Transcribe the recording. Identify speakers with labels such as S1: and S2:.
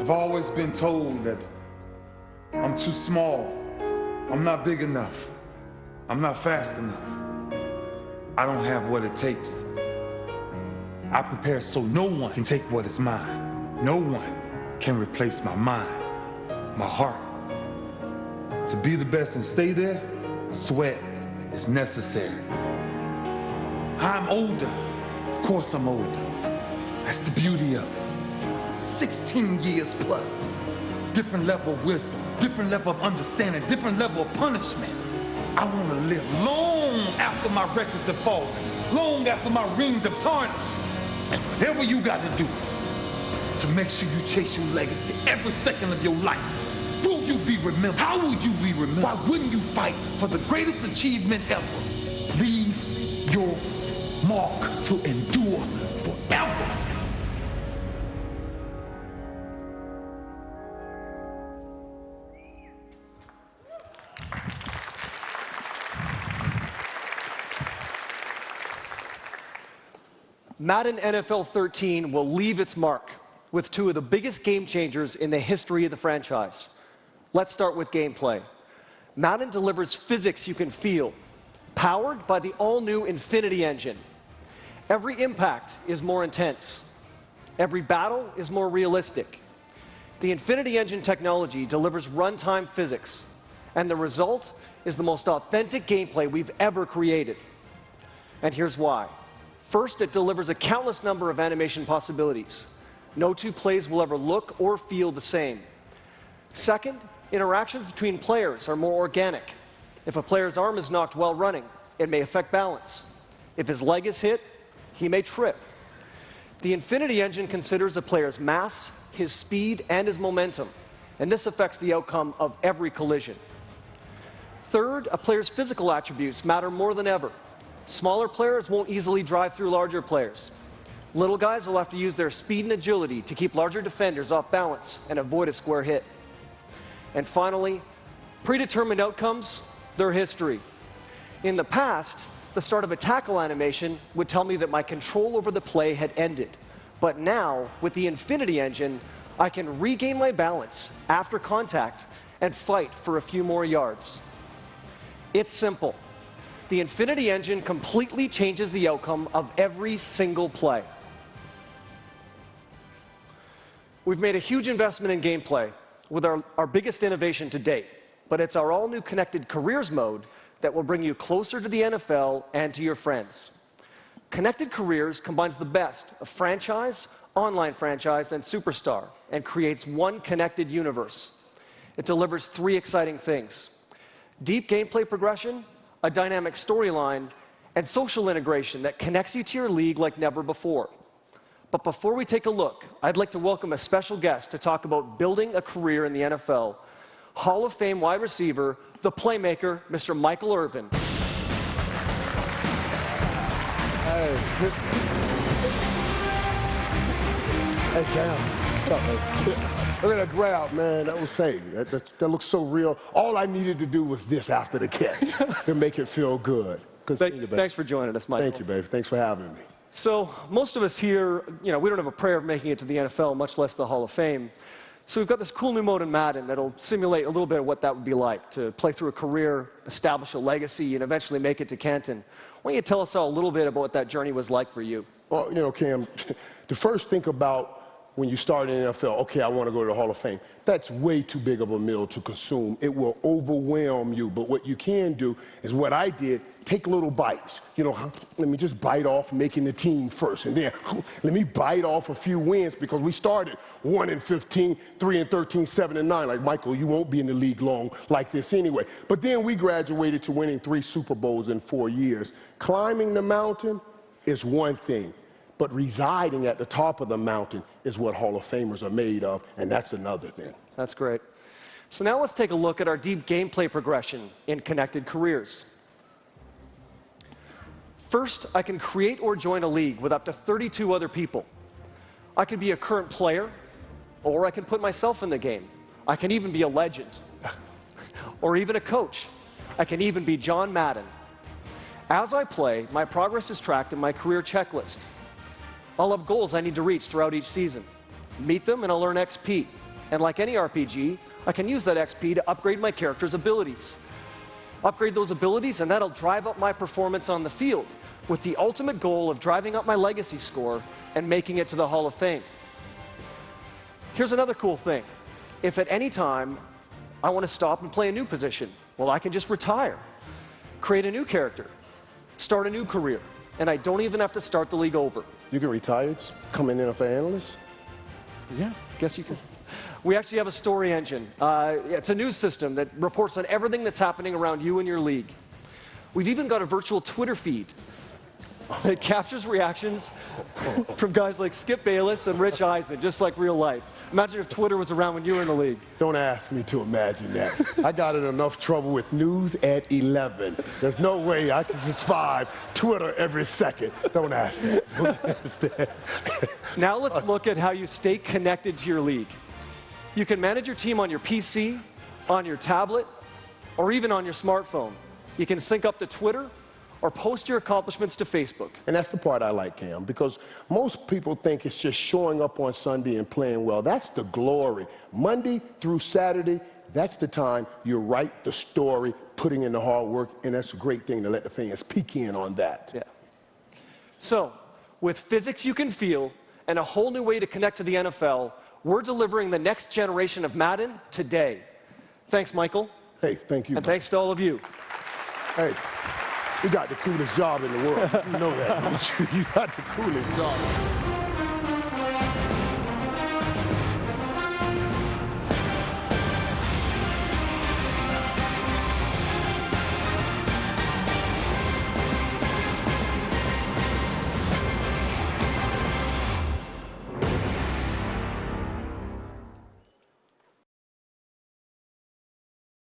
S1: I've always been told that I'm too small, I'm not big enough, I'm not fast enough. I don't have what it takes. I prepare so no one can take what is mine. No one can replace my mind, my heart. To be the best and stay there, sweat is necessary. I'm older. Of course I'm older. That's the beauty of it. 16 years plus. Different level of wisdom, different level of understanding, different level of punishment. I want to live long after my records have fallen, long after my rings have tarnished. And whatever you got to do to make sure you chase your legacy every second of your life. Will you be remembered? How would you be remembered? Why wouldn't you fight for the greatest achievement ever? Leave your mark to endure forever.
S2: Madden NFL 13 will leave its mark with two of the biggest game changers in the history of the franchise. Let's start with gameplay. Madden delivers physics you can feel, powered by the all-new Infinity Engine. Every impact is more intense. Every battle is more realistic. The Infinity Engine technology delivers runtime physics, and the result is the most authentic gameplay we've ever created. And here's why. First, it delivers a countless number of animation possibilities. No two plays will ever look or feel the same. Second, interactions between players are more organic. If a player's arm is knocked while running, it may affect balance. If his leg is hit, he may trip. The Infinity Engine considers a player's mass, his speed, and his momentum, and this affects the outcome of every collision. Third, a player's physical attributes matter more than ever. Smaller players won't easily drive through larger players. Little guys will have to use their speed and agility to keep larger defenders off balance and avoid a square hit. And finally, predetermined outcomes, they're history. In the past, the start of a tackle animation would tell me that my control over the play had ended. But now, with the Infinity Engine, I can regain my balance after contact and fight for a few more yards. It's simple. The Infinity Engine completely changes the outcome of every single play. We've made a huge investment in gameplay with our biggest innovation to date, but it's our all-new Connected Careers mode that will bring you closer to the NFL and to your friends. Connected Careers combines the best of franchise, online franchise, and superstar, and creates one connected universe. It delivers three exciting things: deep gameplay progression, a dynamic storyline, and social integration that connects you to your league like never before. But before we take a look, I'd like to welcome a special guest to talk about building a career in the NFL, Hall of Fame wide receiver, the playmaker, Mr. Michael Irvin.
S3: Hey. Hey, Cam. What's up, man? Look at that grab, man. That was safe. That looks so real. All I needed to do was this after the catch to make it feel good.
S2: Thanks for joining us, Michael.
S3: Thank you, baby. Thanks for having me.
S2: So most of us here, we don't have a prayer of making it to the NFL, much less the Hall of Fame. So we've got this cool new mode in Madden that'll simulate a little bit of what that would be like, to play through a career, establish a legacy, and eventually make it to Canton. Why don't you tell us all a little bit about what that journey was like for you?
S3: Well, Cam, to first think about when you start in the NFL, okay, I want to go to the Hall of Fame. That's way too big of a meal to consume. It will overwhelm you. But what you can do is what I did, take little bites. Let me just bite off making the team first. And then let me bite off a few wins, because we started 1-15, 3-13, 7-9. Like, Michael, you won't be in the league long like this anyway. But then we graduated to winning 3 Super Bowls in 4 years. Climbing the mountain is one thing, but residing at the top of the mountain is what Hall of Famers are made of, and that's another thing.
S2: That's great. So now let's take a look at our deep gameplay progression in Connected Careers. First, I can create or join a league with up to 32 other people. I can be a current player, or I can put myself in the game. I can even be a legend, or even a coach. I can even be John Madden. As I play, my progress is tracked in my career checklist. I'll have goals I need to reach throughout each season. Meet them and I'll earn XP. And like any RPG, I can use that XP to upgrade my character's abilities. Upgrade those abilities, and that'll drive up my performance on the field, with the ultimate goal of driving up my legacy score and making it to the Hall of Fame. Here's another cool thing. If at any time I want to stop and play a new position, well, I can just retire, create a new character, start a new career, and I don't even have to start the league over.
S3: You can retire, just come in NFL analyst?
S2: Yeah, guess you can. We actually have a story engine. It's a news system that reports on everything that's happening around you and your league. We've even got a virtual Twitter feed. It captures reactions from guys like Skip Bayless and Rich Eisen, just like real life. Imagine if Twitter was around when you were in the league.
S3: Don't ask me to imagine that. I got in enough trouble with news at 11. There's no way I can survive Twitter every second. Don't ask that. Don't ask that.
S2: Now let's look at how you stay connected to your league. You can manage your team on your PC, on your tablet, or even on your smartphone. You can sync up to Twitter or post your accomplishments to Facebook.
S3: And that's the part I like, Cam, because most people think it's just showing up on Sunday and playing well. That's the glory. Monday through Saturday, that's the time you write the story, putting in the hard work, and that's a great thing to let the fans peek in on that.
S2: Yeah. So, with physics you can feel and a whole new way to connect to the NFL, we're delivering the next generation of Madden today. Thanks, Michael.
S3: Hey, thank you.
S2: And thanks to all of you.
S3: Hey, you got the coolest job in the world. You know that, don't you? You got the coolest job.